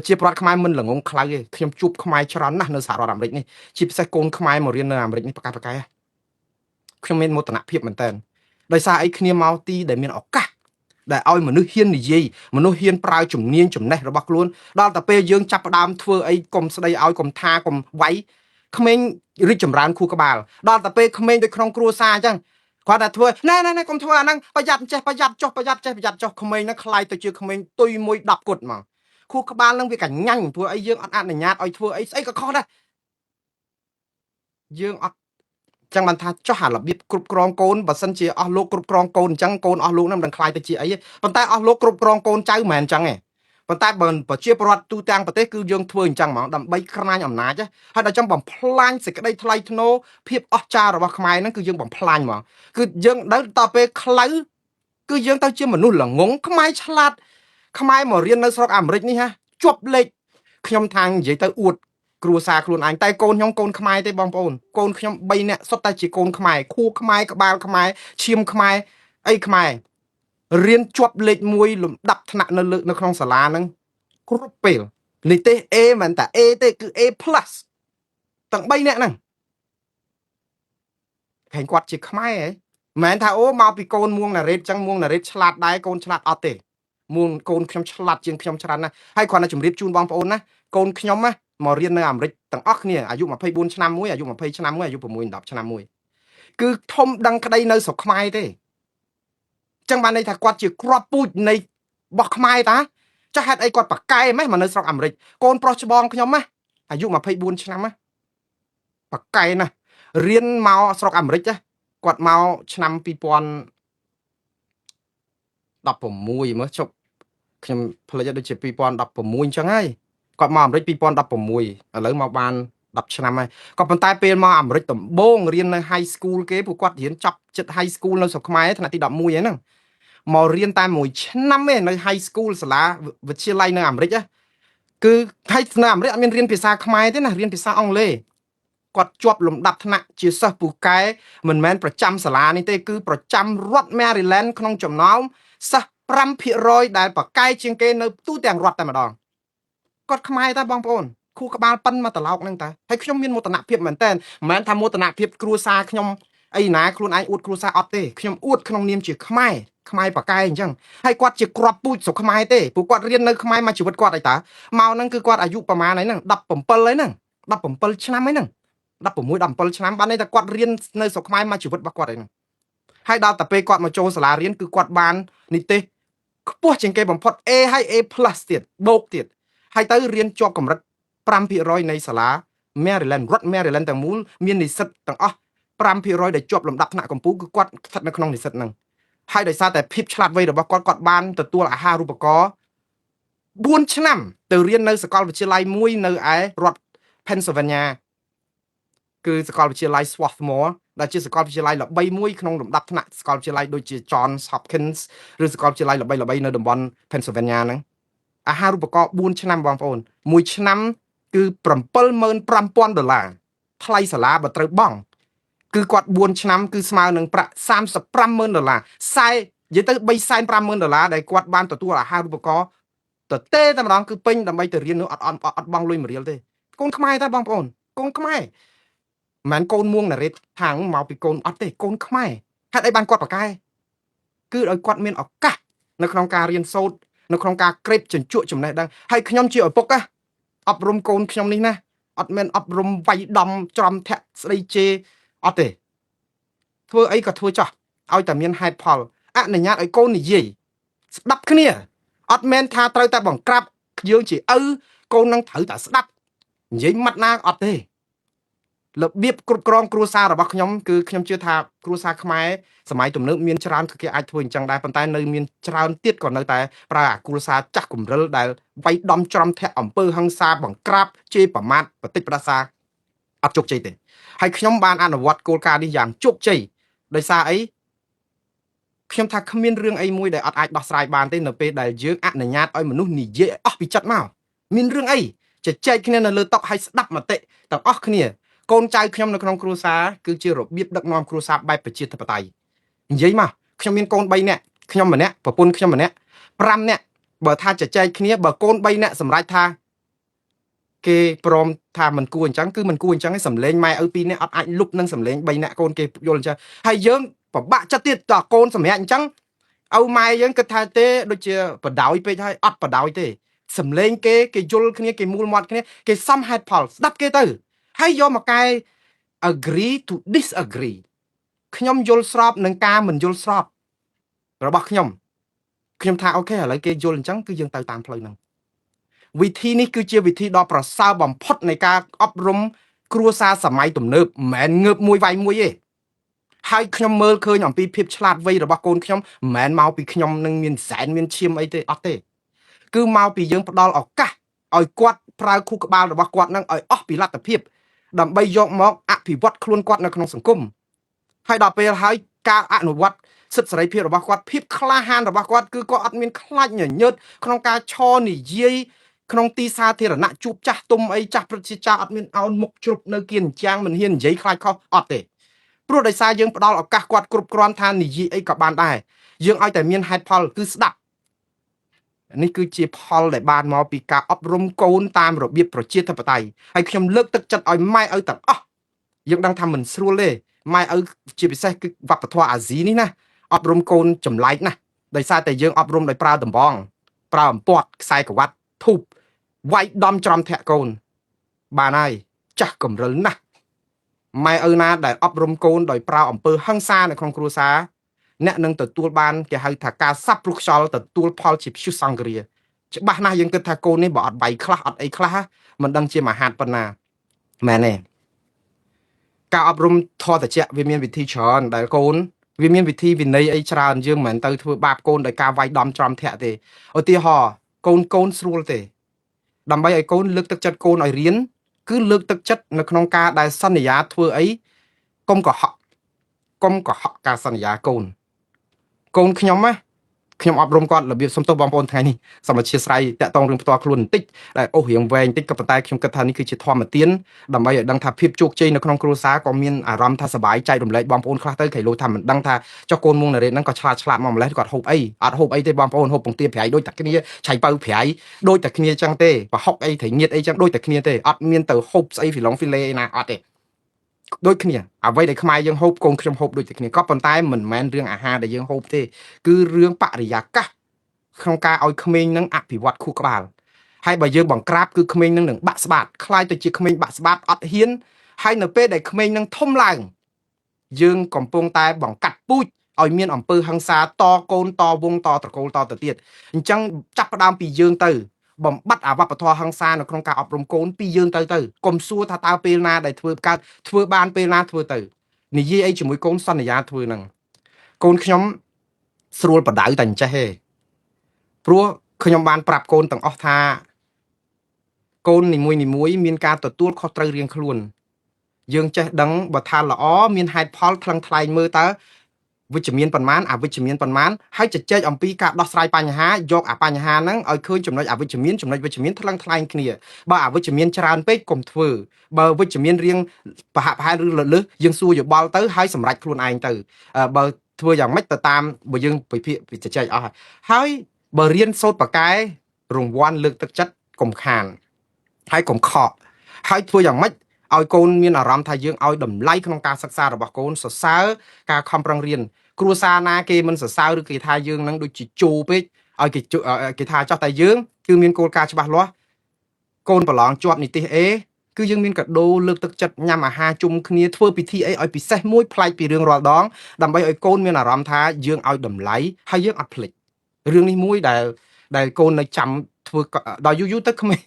ជាប្រវត្តិខ្មែរមិនល្ងងខ្លៅទេខ្ញុំជួបខ្មែរច្រើនណាស់នៅសហរដ្ឋអាមេរិកនេះជាពិសេសកូនខ្មែរមករៀននៅអាមេរិកនេះប្រកាសខ្ញុំមានមោទនភាពមែនតើដោយសារអីគ្នាមកទីដែលមានឱកាសដែលឲ្យមនុស្សហ៊ាននិយាយមនុស្សហ៊ានប្រើជំនាញចំណេះរបស់ខ្លួនដល់តែពេលយើងចាប់ផ្ដើមធ្វើអីកុំស្ដីឲ្យកុំថាកុំវាយក្មេងរីកចម្រើនខួរក្បាលដល់តែពេលក្មេងដូចក្នុងគ្រួសារអញ្ចឹងគាត់តែធ្វើណែកុំធ្វើអាហ្នឹងប្រយ័ត្នចេះប្រយ័ត្នចុះប្រយ័ត្នចេះប្រយ័ត្នចុះក្មេងហ្នឹងខ្លាយទៅជាក្មេងទុយមួយ10គត់មកខួរក្បាលហ្នឹងវាកញ្ញាញ់ព្រោះអីយើងអត់អនុញ្ញាតឲ្យធ្វើអីស្អីក៏ខុសដែរយើងអត់ចឹងបានថាចោះអារបៀបគ្រប់គ្រងកូនបើសិនជាអស់លោកគ្រប់គ្រងកូនអញ្ចឹងកូនអស់លោកហ្នឹងមិនដឹងខ្លាយទៅជាអីទេប៉ុន្តែអស់លោកគ្រប់គ្រងកូនចៅមិនមែនអញ្ចឹងទេប៉ុន្តែបើប្រជាពលរដ្ឋទូទាំងប្រទេសគឺយើងធ្វើអញ្ចឹងហ្មងដើម្បីក្រាញអំណាចហើយដល់ចឹងបំផ្លាញសេចក្តីថ្លៃថ្នូរភាពអស្ចារ្យរបស់ខ្មែរហ្នឹងគឺយើងបំផ្លាញហ្មងគឺយើងដល់តពេលខ្លៅគឺយើងទៅជាមនុស្សល្ងងខ្មែរឆ្លាតខ្មែរមករៀននៅស្រុកអាមេរិកនេះហាជាប់លេខខ្ញុំថានិយាយទៅអួតគ្រួសារខ្លួនឯងតែកូនខ្ញុំកូនខ្មែរទេបងប្អូនកូនខ្ញុំ3នាក់សុទ្ធតែជាកូនខ្មែរខួរខ្មែរក្បាលខ្មែរឈាមខ្មែរអីខ្មែររៀនជាប់លេខ1លំដាប់ថ្នាក់នៅក្នុងសាលាហ្នឹងគ្រប់ពេលនិទេស A មិនតែ A ទេគឺ A+ ទាំង3នាក់ហ្នឹងឃើញគាត់ជាខ្មែរហ៎មិនមែនថាអូមកពីកូនមួងណារ៉េតចឹងមួងណារ៉េតឆ្លាតដែរកូនឆ្លាតអត់ទេមួងកូនខ្ញុំឆ្លាតជាងខ្ញុំច្រើនណាស់ហើយគ្រាន់តែជម្រាបជូនបងប្អូនណាកូនខ្ញុំណាមករៀននៅអាមេរិកទាំងអស់គ្នាអាយុ24ឆ្នាំមួយអាយុ20ឆ្នាំមួយអាយុ6 10ឆ្នាំមួយគឺធំដឹងក្តីនៅស្រុកខ្មែរទេចឹងបានន័យថាគាត់ជាគ្រាប់ពូជនៃរបស់ខ្មែរតាចាស់ហេតុអីគាត់ប្រកែម៉េះមកនៅស្រុកអាមេរិកកូនប្រុសច្បងខ្ញុំណាអាយុ24ឆ្នាំណាប្រកែណារៀនមកស្រុកអាមេរិកណាគាត់មកឆ្នាំ2016មើលជប់ខ្ញុំផ្លេចដូចជា2016អញ្ចឹងហើយគាត់មកអាមេរិក2016ឥឡូវមកបាន10ឆ្នាំហើយក៏ប៉ុន្តែពេលមកអាមេរិកដំបូងរៀននៅ high school គេពួកគាត់រៀនចប់ចិត្ត high school នៅស្រុកខ្មែរថ្នាក់ទី11ហ្នឹងមករៀនតែមួយឆ្នាំទេនៅ high school សាលាវិទ្យាល័យនៅអាមេរិកគឺហើយនៅអាមេរិកអត់មានរៀនភាសាខ្មែរទេណារៀនភាសាអង់គ្លេសគាត់ជាប់លំដាប់ថ្នាក់ជាសិស្សពូកែមិនមែនប្រចាំសាលានេះទេគឺប្រចាំរដ្ឋ Maryland ក្នុងចំណោមសិស្ស 5% ដែលប្រកែជាងគេនៅទូទាំងរដ្ឋតែម្ដងគាត់ខ្មែរតាបងប្អូនខួរក្បាលប៉ិនមកត្រឡោកហ្នឹងតាហើយខ្ញុំមានមោទនភាពមែនតើមិនមែនថាមោទនភាពគ្រួសារខ្ញុំអីណាខ្លួនឯងអួតគ្រួសារអត់ទេខ្ញុំអួតក្នុងនាមជាខ្មែរប្រកែអញ្ចឹងហើយគាត់ជាគ្រាប់ពូជស្រុកខ្មែរទេព្រោះគាត់រៀននៅខ្មែរមកជីវិតគាត់អីតាមកហ្នឹងគឺគាត់អាយុប្រហែលហ្នឹង17ហើយហ្នឹង17ឆ្នាំហើយហ្នឹង16 17ឆ្នាំបានន័យថាគាត់រៀននៅស្រុកខ្មែរមកជីវិតរបស់គាត់ហ្នឹងហើយដល់តែពេលគាត់មកចូលសាលារៀនគឺគាត់បាននិទេសខ្ពស់ជាងគេបំផុត A ហើយ A+ ទៀតបូកទៀតហើយទៅរៀនជាប់កម្រិត 5% នៃសាលា Maryland រដ្ឋ Maryland ទាំងមូលមាននិស្សិតទាំងអស់ 5% ដែលជាប់លំដាប់ថ្នាក់កម្ពុជាគឺគាត់ស្ថិតនៅក្នុងនិស្សិតហ្នឹងហើយដោយសារតែភាពឆ្លាតវៃរបស់គាត់បានទទួលអាហារូបករណ៍4ឆ្នាំទៅរៀននៅសាកលវិទ្យាល័យមួយនៅឯរដ្ឋ Pennsylvania គឺសាកលវិទ្យាល័យ Swarthmore ដែលជាសាកលវិទ្យាល័យល្បីមួយក្នុងលំដាប់ថ្នាក់សាកលវិទ្យាល័យដូចជា Johns Hopkins ឬសាកលវិទ្យាល័យល្បីៗនៅតំបន់ Pennsylvania ហ្នឹងអាហារូបករណ៍4ឆ្នាំបងប្អូនមួយឆ្នាំគឺ$75,000ថ្លៃសាលាបើត្រូវបង់គឺគាត់4ឆ្នាំគឺស្មើនឹងប្រាក់$35,000និយាយទៅ$350,000ដែលគាត់បានទទួលអាហារូបករណ៍តែម្ដងគឺពេញដើម្បីទៅរៀននោះអត់បង់លុយ1រៀលទេកូនខ្មែរតែបងប្អូនកូនខ្មែរមិនមែនកូនមួងណារ៉េតខាងមកពីកូនអត់ទេកូនខ្មែរហេតុអីបានគាត់ប្រកែគឺឲ្យគាត់មានឱកាសនៅក្នុងការរៀនសូត្រនៅក្នុងការក្រេបជញ្ជក់ចំណេះដឹងហើយខ្ញុំជាឪពុកអប់រំកូនខ្ញុំនេះណាអត់មានអប់រំវាយដំច្រំធាក់ស្ដីជេរអត់ទេធ្វើអីក៏ធ្វើចោះឲ្យតែមានហេតុផលអនុញ្ញាតឲ្យកូននិយាយស្ដាប់គ្នាអត់មែនថាត្រូវតែបង្ក្រាបយើងជាឪកូននឹងត្រូវតែស្ដាប់និយាយម៉ាត់ណាអត់ទេរបៀបគ្រប់គ្រងគ្រួសាររបស់ខ្ញុំគឺខ្ញុំជឿថាគ្រួសារខ្មែរសម័យទំនើបមានច្រើនគេអាចធ្វើអញ្ចឹងដែរប៉ុន្តែនៅមានច្រើនទៀតក៏នៅតែប្រើអាគ្រួសារចាស់គំរិលដែលវាយដំច្រំធាក់អំពើហិង្សាបង្ក្រាបជេរប្រមាថបន្តិចប្រសាអត់ជោគជ័យទេហើយខ្ញុំបានអនុវត្តគោលការណ៍នេះយ៉ាងជោគជ័យដោយសារអីខ្ញុំថាគ្មានរឿងអីមួយដែលអត់អាចដោះស្រាយបានទេនៅពេលដែលយើងអនុញ្ញាតឲ្យមនុស្សនិយាយអស់ពីចិត្តមកមានរឿងអីជជែកគ្នានៅលើតុឲ្យស្ដាប់មតិទាំងអស់គ្នាកូនចៅខ្ញុំនៅក្នុងគ្រួសារគឺជារបៀបដឹកនាំគ្រួសារបែបប្រជាធិបតេយ្យនិយាយមកខ្ញុំមានកូន3នាក់ខ្ញុំម្នាក់ប្រពន្ធខ្ញុំម្នាក់5នាក់បើថាជជែកគ្នាបើកូន3នាក់សម្រេចថា គេព្រមថាមិនគួរអញ្ចឹងគឺមិនគួរអញ្ចឹងឯងសំលេងម៉ែឪពីរនាក់អត់អាចលុបនឹងសំលេង3នាក់កូនគេយល់អញ្ចឹងហើយយើងពិបាកចិត្តទៀតតើកូនសម្រាប់អញ្ចឹងឪម៉ែយើងគិតថាទេដូចជាបដ ாய் ពេកហើយអត់បដ ாய் ទេសំលេងគេយល់គ្នាគេមូលមាត់គ្នាគេសំហេតុផលស្ដាប់គេទៅហើយយកមកកែ agree to disagree ខ្ញុំយល់ស្របនឹងការមិនយល់ស្របរបស់ខ្ញុំថាអូខេឥឡូវគេយល់អញ្ចឹងគឺយើងទៅតាមផ្លូវហ្នឹងវិធីនេះគឺជាវិធីដ៏ប្រសើរបំផុតនៃការអប់រំគ្រួសារសម័យទំនើបមិនមែនងើបមួយវាយមួយទេហើយខ្ញុំមើលឃើញអំពីភាពឆ្លាតវៃរបស់កូនខ្ញុំមិនមែនមកពីខ្ញុំនឹងមានសែនមានឈាមអីទេអត់ទេគឺមកពីយើងផ្ដល់ឱកាសឲ្យគាត់ប្រើខួរក្បាលរបស់គាត់នឹងឲ្យអស់ពីលទ្ធភាពដើម្បីយកមកអភិវឌ្ឍខ្លួនគាត់នៅក្នុងសង្គមហើយដល់ពេលហើយការអនុវត្តសិទ្ធិសេរីភាពរបស់គាត់ភាពក្លាហានរបស់គាត់គឺគាត់អត់មានខ្លាចញញើតក្នុងការឈរនិយាយក្នុងទីសាធារណៈជួបចាស់ទុំអីចាស់ប្រជាចាស់អត់មានអោនមុខជ្រុបនៅគៀនចាងមិនហ៊ាននិយាយខ្លាចខុសអត់ទេព្រោះដោយសារយើងផ្ដល់ឱកាសគាត់គ្រប់គ្រាន់ថានិយាយអីក៏បានដែរយើងឲ្យតែមានហេតុផលគឺស្ដាប់នេះគឺជាផលដែលបានមកពីការអប់រំកូនតាមរបៀបប្រជាធិបតេយ្យហើយខ្ញុំលើកទឹកចិត្តឲ្យម៉ែឪទាំងអស់យើងដឹងថាមិនស្រួលទេម៉ែឪជាពិសេសគឺវប្បធម៌អាស៊ីនេះណាអប់រំកូនចម្លែកណាស់ដោយសារតែយើងអប់រំដោយប្រើដំបងប្រើអំពាត់ខ្សែក្រវ៉ាត់ធូបវាយដំច្រំធាក់កូនបានហើយចាស់កំរិលណាស់ម៉ែឪណាដែលអប់រំកូនដោយប្រើអំពើហិង្សានៅក្នុងគ្រួសារអ្នកនឹងទទួលបានគេហៅថាការសាប់ព្រោះខ្យល់ទទួលផលជាព្យុះសង្គ្រាច្បាស់ណាស់យើងគិតថាកូននេះបើអត់បៃខ្លះអត់អីខ្លះមិនដឹងជាមហាតប៉ុណ្ណាមែនទេការអប់រំធម៌ត្រជាក់វាមានវិធីច្រើនដែលកូនវាមានវិធីវិន័យអីច្រើនយើងមិនមែនទៅធ្វើបាបកូនដោយការវាយដំច្រំធាក់ទេឧទាហរណ៍កូនស្រួលទេដើម្បីឲ្យកូនលើកទឹកចិត្តកូនឲ្យរៀនគឺលើកទឹកចិត្តនៅក្នុងការដែលសន្យាធ្វើអីកុំកុហកការសន្យាកូនខ្ញុំណាខ្ញុំអប់រំគាត់របៀបសុំទោសបងប្អូនថ្ងៃនេះសូមអធិស្ឋានតាក់ទងរឿងផ្ទាល់ខ្លួនបន្តិចដែលអូសរៀងវែងបន្តិចក៏ប៉ុន្តែខ្ញុំគិតថានេះគឺជាធម្មទានដើម្បីឲ្យដឹងថាភាពជោគជ័យនៅក្នុងគ្រួសារក៏មានអារម្មណ៍ថាសប្បាយចែករំលែកបងប្អូនខ្លះទៅគេលោកថាមិនដឹងថាចុះកូនមួងណារ៉េតហ្នឹងក៏ឆ្លាតមកម្លេះគាត់ហូបអីអត់ហូបអីទេបងប្អូនហូបពងទាប្រៃដូចតែគ្នាឆៃបើប្រៃដូចតែគ្នាចឹងទេប្រហុកអីត្រីងៀតអីចឹងដូចតែគ្នាទេអត់មានទៅហូបស្អីហ្វីឡុងហ្វីលេឯណាអត់ទេដូចគ្នាអ្វីដែលខ្មែរយើងហូបកូនខ្ញុំហូបដូចតែគ្នាក៏ប៉ុន្តែមិនមែនរឿងអាហារដែលយើងហូបទេគឺរឿងបរិយាកាសក្នុងការឲ្យក្មេងនឹងអភិវឌ្ឍខួរក្បាលហើយបើយើងបង្ក្រាបគឺក្មេងនឹងបាក់ស្បាតខ្លាយទៅជាក្មេងបាក់ស្បាតអត់ហ៊ានហើយនៅពេលដែលក្មេងនឹងធំឡើងយើងកំពុងតែបង្កាត់ពូជឲ្យមានអំពើហិង្សាតកូនតវងតត្រកូលតទៅទៀតអញ្ចឹងចាប់ផ្ដើមពីយើងទៅបំបត្តិអវប្បធម៌ហិង្សានៅក្នុងការអប់រំកូនពីយើងទៅកុំសួរថាតើពេលណាដែលធ្វើបានពេលណាធ្វើទៅនិយាយអីជាមួយកូនសន្យាធ្វើហ្នឹងកូនខ្ញុំស្រួលបដៅតែអញ្ចេះទេព្រោះខ្ញុំបានប្រាប់កូនទាំងអស់ថាកូននីមួយមានការទទួលខុសត្រូវរៀងខ្លួនយើងចេះដឹងបើថាល្អមានហេតុផលថ្លឹងថ្លែងមើលតើវិជ្ជមានប៉ុន្មានអវិជ្ជមានប៉ុន្មានហើយជជែកអំពីការដោះស្រាយបញ្ហាយកអាបញ្ហាហ្នឹងឲ្យឃើញចំណុចអវិជ្ជមានចំណុចវិជ្ជមានថ្លឹងថ្លែងគ្នាបើអវិជ្ជមានច្រើនពេកកុំធ្វើបើវិជ្ជមានរៀងប្រហាក់ប្រហែលឬលើសយើងសួរយោបល់ទៅហើយសម្រេចខ្លួនឯងទៅបើធ្វើយ៉ាងម៉េចទៅតាមបើយើងពិភាក្សាជជែកអស់ហើយបើរៀនសូត្រប៉ាកែរង្វាន់លើកទឹកចិត្តកុំខានហើយកុំខកហើយធ្វើយ៉ាងម៉េចឲ្យកូនមានអារម្មណ៍ថាយើងឲ្យតម្លៃក្នុងការសិក្សារបស់កូនសរសើរការខំប្រឹងរៀនគ្រួសារណាគេមិនសរសើរឬគេថាយើងនឹងដូចជាជោពេកឲ្យគេថាចោះតែយើងគឺមានគោលការណ៍ច្បាស់លាស់កូនប្រឡងជាប់និទេសAគឺយើងមានកាដូលើកទឹកចិត្តញ៉ាំអាហារជុំគ្នាធ្វើពិធីអីឲ្យពិសេសមួយប្លែកពីរឿងរាល់ដងដើម្បីឲ្យកូនមានអារម្មណ៍ថាយើងឲ្យតម្លៃហើយយើងអត់ភ្លេចរឿងនេះមួយដែលកូននៅចាំធ្វើដល់យូរទៅក្មេង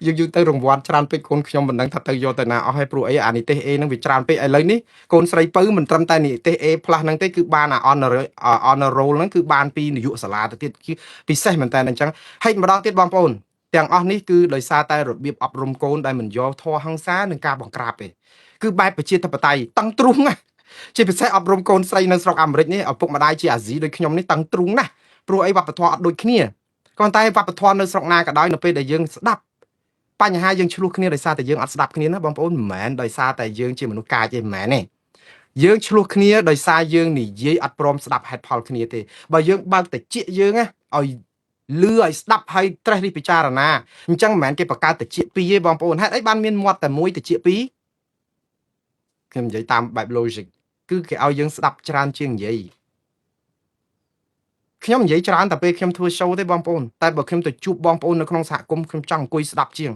យូរទៅរង្វាន់ច្រើនពេកកូនខ្ញុំមិនដឹងថាទៅយកទៅណាអស់ហើយព្រោះអីអានិទេស A ហ្នឹងវាច្រើនពេកឥឡូវនេះកូនស្រីពៅមិនត្រឹមតែនិទេស A+ ហ្នឹងទេគឺបានអា honor roll ហ្នឹងគឺបានពីនាយកសាលាទៅទៀតពិសេសមែនតើអញ្ចឹងហើយម្ដងទៀតបងប្អូនទាំងអស់នេះគឺដោយសារតែរបៀបអប់រំកូនដែលមិនយកធម៌ហិង្សានិងការបង្ក្រាបទេគឺបែបប្រជាធិបតេយ្យតឹងទ្រូងណាជាពិសេសអប់រំកូនស្រីនៅស្រុកអាមេរិកនេះឪពុកម្ដាយជាអាស៊ីដូចខ្ញុំនេះតឹងទ្រូងណាស់ព្រោះអីវប្បធម៌អត់ដូចគ្នាក៏តែវប្បធម៌នៅស្រុកណាក៏ដោយនៅពេលដែលយើងស្ដាប់បញ្ហាយើងឆ្លោះគ្នាដោយសារតែយើងអត់ស្ដាប់គ្នាណាបងប្អូនមិនមែនដោយសារតែយើងជាមនុស្សកាចទេមិនមែនទេយើងឆ្លោះគ្នាដោយសារយើងនិយាយអត់ព្រមស្ដាប់ហេតុផលគ្នាទេបើយើងបើកតិចយើងណាឲ្យ លឺឲ្យស្ដាប់ឲ្យត្រេះរិះពិចារណាអញ្ចឹងមិនមែនគេបង្កើតតិចពីរទេបងប្អូនហេតុអីបានមានមាត់តែមួយតិចពីរខ្ញុំនិយាយតាមបែប logic គឺគេឲ្យយើងស្ដាប់ច្រើនជាងនិយាយខ្ញុំនិយាយច្រើនតែពេលខ្ញុំធ្វើ show ទេបងប្អូនតែបើខ្ញុំទៅជួបបងប្អូននៅក្នុងសហគមន៍ខ្ញុំចង់អង្គុយស្ដាប់ជាង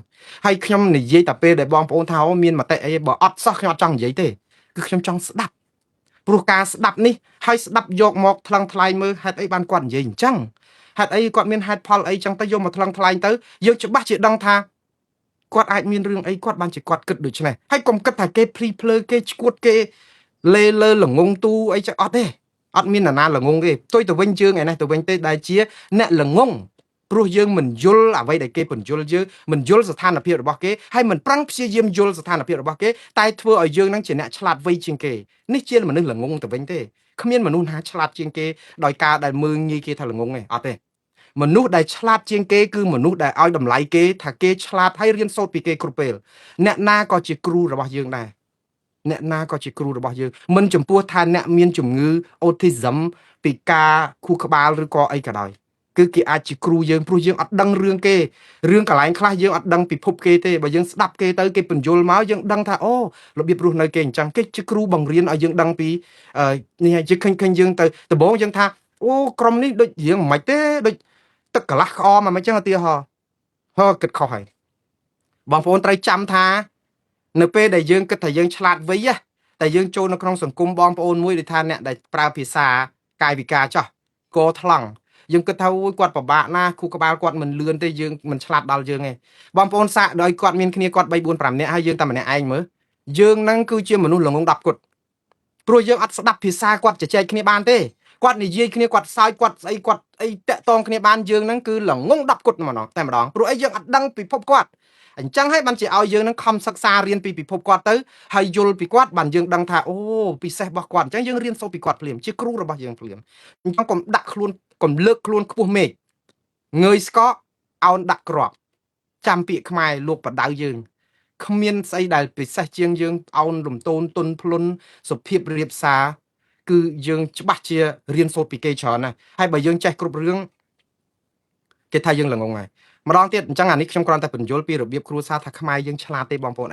ហើយខ្ញុំនិយាយតែពេលដែលបងប្អូនថាអូមានមតិអីបើអត់សោះខ្ញុំអត់ចង់និយាយទេគឺខ្ញុំចង់ស្ដាប់ព្រោះការស្ដាប់នេះហើយស្ដាប់យកមកថ្លឹងថ្លែងមើលហេតុអីបានគាត់និយាយអញ្ចឹងហេតុអីគាត់មានហេតុផលអីចឹងទៅយកមកថ្លឹងថ្លែងទៅយើងច្បាស់ជាដឹងថាគាត់អាចមានរឿងអីគាត់បានជាគាត់គិតដូច្នេះហើយកុំគិតថាគេភ្លីភ្លើគេឈួតគេលេលើល្ងងទូអីចឹងអត់ទេអត់មាននរណាល្ងងទេផ្ទុយទៅវិញយើងឯនេះទៅវិញទេដែលជាអ្នកល្ងងព្រោះយើងមិនយល់អ្វីដែលគេបញ្យល់យើងមិនយល់ស្ថានភាពរបស់គេហើយមិនប្រឹងព្យាយាមយល់ស្ថានភាពរបស់គេតែធ្វើឲ្យយើងនឹងជាអ្នកឆ្លាតវៃជាងគេនេះជាមនុស្សល្ងងទៅវិញទេគ្មានមនុស្សណាឆ្លាតជាងគេដោយការដែលមើងងាយគេថាល្ងងទេអត់ទេមនុស្សដែលឆ្លាតជាងគេគឺមនុស្សដែលឲ្យតម្លៃគេថាគេឆ្លាតហើយរៀនសូត្រពីគេគ្រប់ពេលអ្នកណាក៏ជាគ្រូរបស់យើងដែរអ្នកណាក៏ជាគ្រូរបស់យើងមិនចំពោះថាអ្នកមានជំងឺ autism ពីការខួរក្បាលឬក៏អីក៏ដោយគឺគេអាចជាគ្រូយើងព្រោះយើងអត់ដឹងរឿងគេរឿងកន្លែងខ្លះយើងអត់ដឹងពិភពគេទេបើយើងស្ដាប់គេទៅគេបញ្យល់មកយើងដឹងថាអូរបៀបរស់នៅគេអញ្ចឹងគេជាគ្រូបង្រៀនឲ្យយើងដឹងពីនេះហើយយើងឃើញយើងទៅដំបូងយើងថាអូក្រុមនេះដូចរៀងមិនម៉េចទេដូចទឹកកន្លះក្អមមិនអញ្ចឹងឧទាហរណ៍គិតខុសហើយបងប្អូនត្រូវចាំថានៅពេលដែលយើងគិតថាយើងឆ្លាតវៃតែយើងចូលនៅក្នុងសង្គមបងប្អូនមួយដូចថាអ្នកដែលប្រើភាសាកាយវិការចោះកថ្លង់យើងគិតថាអូយគាត់ពិបាកណាស់ខួរក្បាលគាត់មិនលឿនទេយើងមិនឆ្លាតដល់យើងទេបងប្អូនសាកដោយគាត់មានគ្នាគាត់3 4 5នាក់ហើយយើងតែម្នាក់ឯងមើលយើងនឹងគឺជាមនុស្សល្ងង10គត់ព្រោះយើងអត់ស្ដាប់ភាសាគាត់ជជែកគ្នាបានទេគាត់និយាយគ្នាគាត់សើចគាត់ស្អីគាត់អីតាក់តងគ្នាបានយើងនឹងគឺល្ងង10គត់ម្ដងតែម្ដងព្រោះអីយើងអត់ដឹងពិភពគាត់អញ្ចឹងហើយបានជាឲ្យយើងនឹងខំសិក្សារៀនពីពិភពគាត់ទៅហើយយល់ពីគាត់បានយើងដឹងថាអូពិសេសរបស់គាត់អញ្ចឹងយើងរៀនសូត្រពីគាត់ភ្លាមជាគ្រូរបស់យើងភ្លាមអញ្ចឹងកុំដាក់ខ្លួនកុំលើកខ្លួនខ្ពស់មេឃងើយស្កកអោនដាក់ក្របចាំពាក្យខ្មែរលោកបដៅយើងគ្មានស្អីដែលពិសេសជាងយើងអោនរំទោនទុនភ្លុនសុភាពរៀបសារគឺយើងច្បាស់ជារៀនសូត្រពីគេច្រើនណាស់ហើយបើយើងចេះគ្រប់រឿងគេថាយើងល្ងងហើយម្ដងទៀតអញ្ចឹងអានេះខ្ញុំគ្រាន់តែបញ្យល់ពីរបៀបគ្រួសារថាខ្មែរយើងឆ្លាតទេបងប្អូន